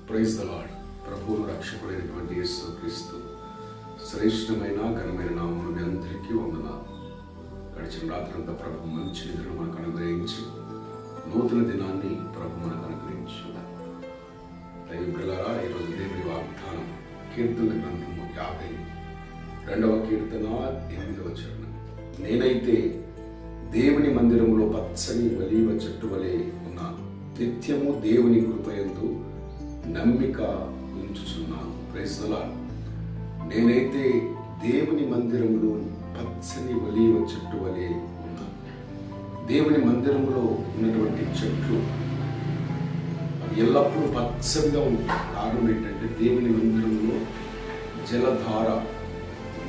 Praise the lord. ప్రభువు రక్షకుడైనటువంటి యేసుక్రీస్తు శ్రేష్టమైన ఘనమైన నామమున మీ అందరికీ వందనాలు. గడిచిన రాత్రంతా ప్రభు మంచి నిద్రను మనకు అనుగ్రహించి నూతన దినాన్ని ప్రభు మనకు అనుగ్రహించున్నారు. దైవప్రియులారా, ఈరోజు దేవుని వాగ్దానం కీర్తన గ్రంథము 52వ కీర్తన 8వ చరణం. నేనైతే దేవుని మందిరములో పచ్చని ఒలీవ చెట్టు వలె ఉన్నాను, నిత్యము దేవుని కృపయందు నమ్మిక ఉంచుచున్నాను. Praise the lord. నేనైతే దేవుని మందిరంలో పచ్చని ఒలీవ చెట్టు వలె ఉన్నాను. దేవుని మందిరంలో ఉన్నటువంటి చెట్లు అవి ఎల్లప్పుడూ పచ్చగా ఉంటాయి. కారణం ఏంటంటే దేవుని మందిరంలో జలధార,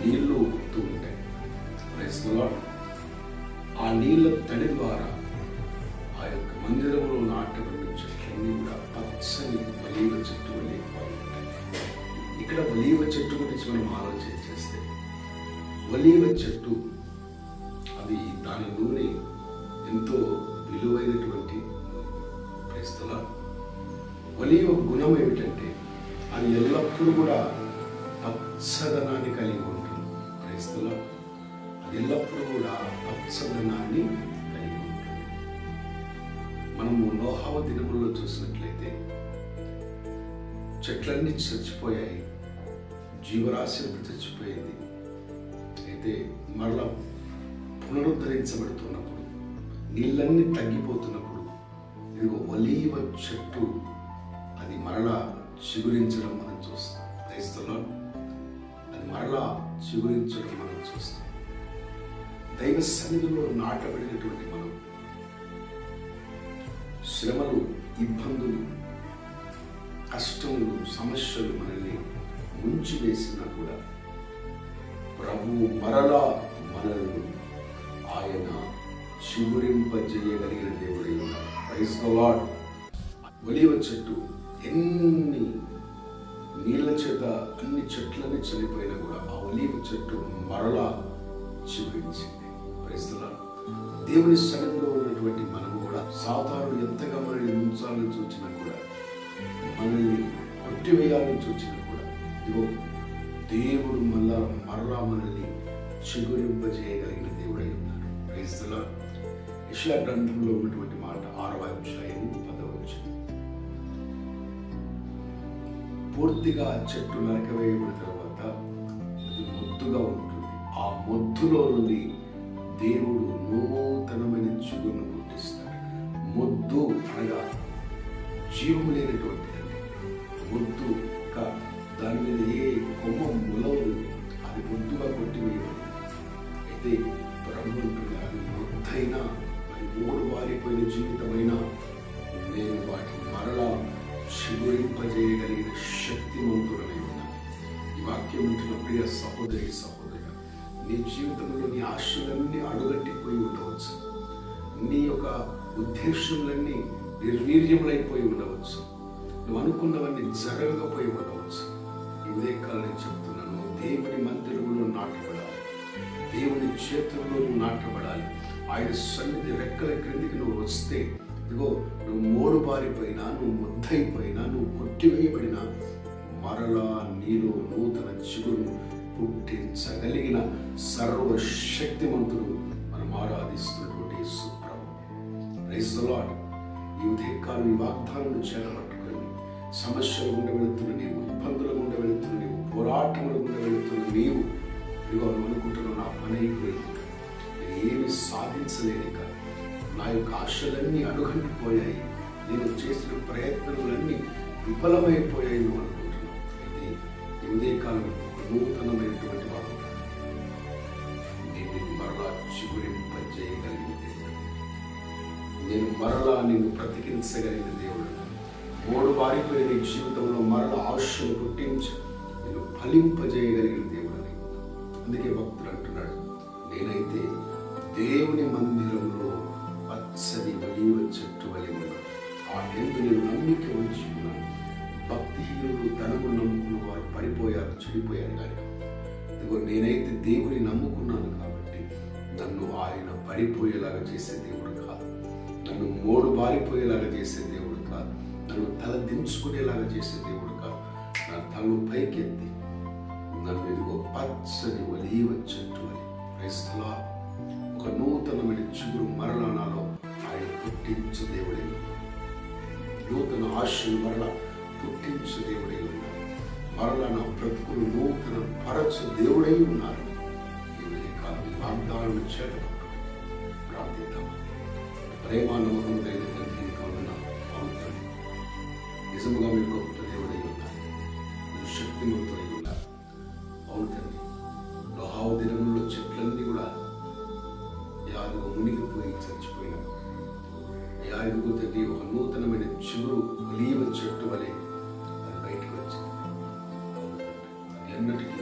నీళ్లు ఊరుతూ ఉంటాయి. Praise the lord. ఆ నీళ్ళ తడి ద్వారా ఆ యొక్క మందిరంలో నాటబడిన చెట్లన్నీ కూడా పచ్చని ఒలీవ చెట్టు వలె ఉంటాయి. ఇక్కడ ఒలీవ చెట్టు గురించి మనం ఆలోచన చేస్తే, ఒలీవ చెట్టు అది దాని నూనె ఎంతో విలువైనటువంటి క్రైస్తవ. ఒలీవ గుణం ఏమిటంటే అది ఎల్లప్పుడూ కూడా పచ్చదనాన్ని కలిగి ఉంటుంది. క్రైస్తవ అది ఎల్లప్పుడూ కూడా పచ్చదనాన్ని కలిగి ఉంటుంది. మనము నోహవ దినముల్లో చూసినట్లయితే చెట్లన్నీ చచ్చిపోయాయి, జీవరాశి అంతా చచ్చిపోయింది. అయితే మరలా పునరుద్ధరించబడుతున్నప్పుడు, నీళ్ళన్నీ తగ్గిపోతున్నప్పుడు, ఇదిగో ఒలీవ చెట్టు అది మరలా చిగురించడం మనం చూస్తాం. క్రైస్తవులో అది మరలా చిగురించడం మనం చూస్తాం. దైవ సన్నిధిలో నాటబడినటువంటి మనం శ్రమలు, ఇబ్బందులు, కష్టములు, సమస్యలు మనల్ని ముంచివేసినా కూడా ప్రభువు మరలా మనల్ని ఆయన చిగురింపజేయగలిగిన దేవుడై ఉన్నాడు. Praise the lord. ఒలీవ చెట్టు ఎన్ని నీళ్ళ చేత అన్ని చెట్లన్నీ చనిపోయినా కూడా ఆ ఒలీవ చెట్టు మరలా చిగురించింది. Praise the lord. దేవుని సన్నిధిలో ఉన్నటువంటి మనము కూడా సాతాను ఎంతగా మనల్ని ఉంచాలని చూచినా కూడా, మనల్ని కొట్టివేయాలని చూచినా కూడా, ఇదిగో దేవుడు మరలా మనల్ని చిగురింపజేయగలిగిన దేవుడై ఉన్నాడు. Praise the lord. యెషయా గ్రంథంలో ఉన్నటువంటి మాట 6వ అధ్యాయం 10వ వచనం. పూర్తిగా చెట్టు నరకవేయబడిన తర్వాత అది మొద్దుగా ఉంటుంది. ఆ మొద్దులో నుండి దేవుడు నూతనమైన చిగురును పుట్టిస్తాడు. మొద్దు అనగా జీవము లేనటువంటిదండి. మొద్దు దాని మీద ఏ కొమ్మ ములవదు, అది మొద్దుగా కొట్టివేయబడి. అయితే ప్రభు అది మొద్దైనా, అది ఓడివారిపోయిన జీవితమైనా నేను వాటిని మరలా చిగురింపజేయగలిగిన శక్తివంతుడనై ఉన్నాను. ఈ వాక్యం ఉంటున్న ప్రియ సహోదరి, సహోదరుడు, నీ జీవితంలో నీ ఆశలన్నీ అడుగట్టిపోయి ఉండవచ్చు. నీ యొక్క ఉద్దేశములన్నీ నిర్వీర్యములైపోయి ఉండవచ్చు. నువ్వు అనుకున్నవన్నీ జరగకపోయి ఉండవచ్చు. ఈ ఉదయకాలం నేను చెప్తున్నాను, దేవుని మందిరంలో నాటబడాలి, దేవుని చేతుల్లో నాటబడాలి. ఆయన సన్నిధి రెక్కల క్రిందికి నువ్వు వస్తే, ఇదిగో నువ్వు మోడు బారిపోయినా, నువ్వు ముద్దయిపోయినా, నువ్వు కొట్టివేయబడినా మరలా నీలో నూతన చిగురును పుట్టించగలిగిన సర్వశక్తిమంతుడు మనం ఆరాధిస్తున్నటువంటి యేసు ప్రభువు. Praise the lord. ఈ ఉదయకాలం ఈ వాగ్దానం చేరబట్టుకొని సమస్యలు గుండా వెళుతున్న నీవు, ఇబ్బందుల గుండా వెళుతున్న నీవు, పోరాటముల గుండా వెళుతున్న నీవు, ఇదిగో అనుకుంటున్నావు నా పని అయిపోయింది, నేను ఏమి సాధించలేని కాదు, నా యొక్క ఆశలన్నీ అడుగంటిపోయాయి, నేను చేసిన ప్రయత్నములన్నీ విఫలమైపోయాయి నువ్వు అనుకుంటున్నావు. అయితే ఈ ఉదయకాలం నూతనమైనటువంటి వాడు నేను మరలా చిగురింపజేయగలిగిన దేవుడు, నేను మరలా నిన్ను బ్రతికించగలిగిన దేవుడు, మూడు వారిపోయిన నీ జీవితంలో మరలా ఆశను పుట్టించి నేను ఫలింపజేయగలిగిన దేవుడని. అందుకే భక్తుడు అంటున్నాడు, నేనైతే దేవుని మందిరంలో పచ్చని ఒలీవ చెట్టు వలె ఉన్నాను, ఆ ఎందు నేను నమ్మిక ఉంచి ఉన్నాను. భక్తిహీనులు ధనము నమ్ముకున్న వారు పడిపోయారు, చెడిపోయారు. కానీ ఇదిగో నేనైతే దేవుని నమ్ముకున్నాను కాబట్టి నన్ను ఆయన పడిపోయేలాగా చేసే దేవుడు కాదు, నన్ను మోడు బారిపోయేలాగా చేసే దేవుడు కాదు, నన్ను తల దించుకునేలాగా చేసే దేవుడు కాదు. నా తలను పైకెత్తి నన్ను ఇదిగో పచ్చని ఒలీవ చెట్టు అని క్రైస్తలా ఒక నూతనమైన చిగురు మరలా నాలో ఆయన పుట్టించు దేవుడే, నూతన ఆశలు మరలా పుట్టించు దేవుడే ఉన్నారు. మరలా నా బ్రతుకులు నూతన పరచు దేవుడై ఉన్నారు. ఈ కాలం వాగ్దానం చేత ప్రార్థిద్దాం. ప్రేమ నమ్మకం కలిగిన తండ్రి కావున అవుతుంది. నిజముగా మీరు గొప్ప దేవుడై ఉన్నారు, మీరు శక్తిమంతుడై ఉన్నారు. అవును తండ్రి, నోహవు దినముల్లో చెట్లన్నీ కూడా యాదుగా మునిగిపోయి చచ్చిపోయినా, యాదుగు తండ్రి ఒక నూతనమైన చిగురు ఒలీవ చెట్టు వలె అది బయటకు వచ్చింది. ఎన్నటికీ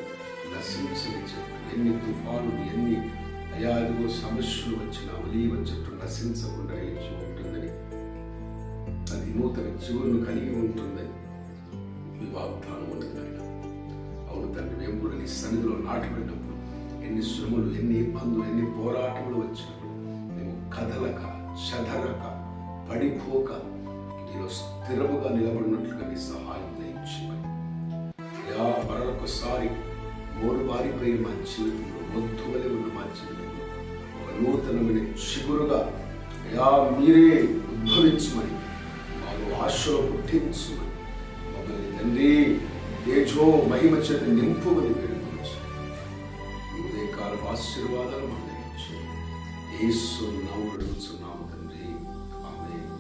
నశించని చెట్టు, ఎన్ని తుఫానులు ఎన్ని అయాదుగో సమస్యలు వచ్చిన ఒలీవ చెట్టు నశించకుండా నిలిచి ఉంటుందని, అది నూతన చిగురును కలిగి ఉంటుందని మీ వాగ్దానం ఉన్నది ఆయన. అవును తండ్రి, మేము కూడా నీ సన్నిధిలో నాటబడినప్పుడు ఎన్ని శ్రమలు, ఎన్ని ఇబ్బందులు, ఎన్ని పోరాటములు వచ్చినప్పుడు మేము కదలక చెదరక పడిపోక నీలో స్థిరముగా నిలబడినట్లుగా నీ సహాయం దయచేయమని, మరొకసారి మోరుబారిపోయి మా జీవితంలో మొత్తువలే ఉన్న మా జీవితంలో ఒక నూతనమైన చిగురుగా మీరే ఉద్భవించమని, మాకు ఆశలో పుట్టించమని, మమ్మల్ని తండ్రి తేజో మహిమ చేత నింపుమని వేడుకోవచ్చు. ఈ ఉదయకాల ఆశీర్వాదాలు మనకి యేసు నామములో అడుగుచున్నాము తండ్రి, ఆమేన్.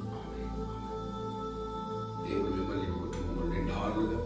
దేవుడు మిమ్మల్ని కుటుంబంలో నిండారుగా